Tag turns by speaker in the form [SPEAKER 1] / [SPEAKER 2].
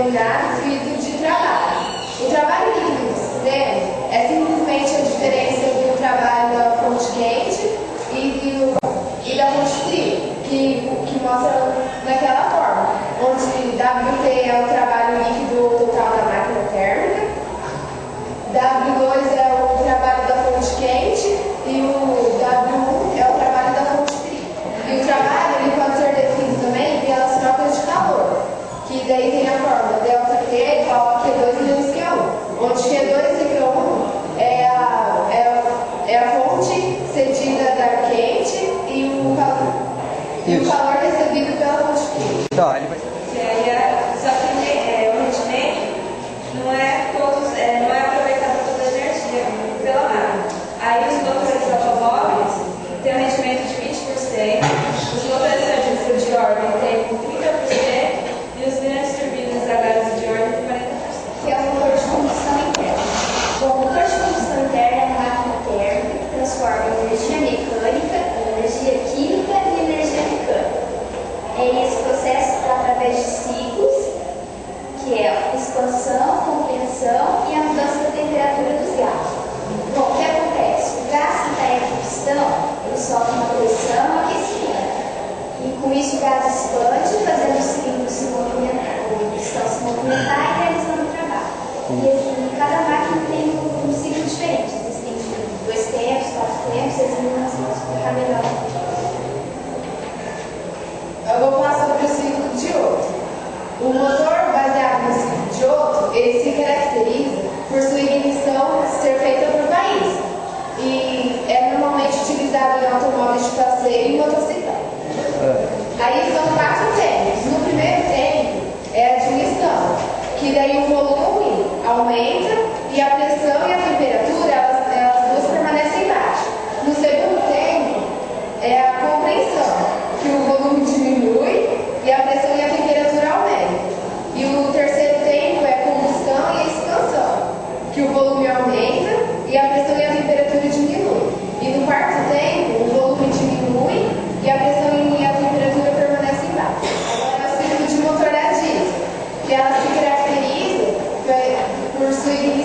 [SPEAKER 1] eliminado o fluido de trabalho. O trabalho líquido do sistema é simplesmente a diferença do trabalho da fonte quente e da fonte fria, que mostra naquela forma, onde WT é o trabalho líquido total da máquina térmica, W2 é o trabalho da fonte quente e o W1 é o trabalho da fonte fria. E o trabalho ele pode ser definido também pelas trocas de calor, que daí tem a fórmula ΔT igual a Q2 menos Q1, onde Q2 e Q1 é a fonte cedida da quente e o calor recebido pela fonte fria.
[SPEAKER 2] Então, ele vai...
[SPEAKER 3] Só que o rendimento não é aproveitado toda a energia pela máquina. Aí os motores automóveis têm um rendimento de 20%, os motores serviço de ordem têm 30% e os grandes turbinas a gás de ordem têm 40%.
[SPEAKER 4] Que é o motor de combustão interna. Bom, o motor de combustão interna é uma máquina térmica que transforma energia mecânica em energia química e energia mecânica. Esse processo está através de ciclos, que é a expansão, compressão e a mudança da temperatura dos gases. Bom, o que acontece? O gás que está em combustão, ele sofre uma pressão e aquecimento. E com isso o gás expande, fazendo o cilindro se movimentar, ou a pistão se movimentar e realizando o trabalho. E assim, cada máquina tem um ciclo diferente. Existem 2 tempos, 4 tempos, existem umas coisas para ficar melhor.
[SPEAKER 1] Eu vou falar sobre o ciclo de Otto. O motor baseado no ciclo de Otto, ele se caracteriza por sua ignição ser feita por faísca e é normalmente utilizado em automóveis de passeio e motocicleta. Aí são 4 tempos. No primeiro tempo é a ignição, que daí o volume aumenta e a pressão e a temperatura elas duas permanecem baixas. No segundo tempo é a compreensão, que o volume diminui e a pressão e a temperatura aumentam. E o terceiro tempo é a combustão e a expansão, que o volume aumenta e a pressão e a temperatura diminuem. E no quarto tempo, o volume diminui e a pressão e a temperatura permanecem baixas. Agora é o ciclo de motor a diesel, que ela se caracteriza por sua ignição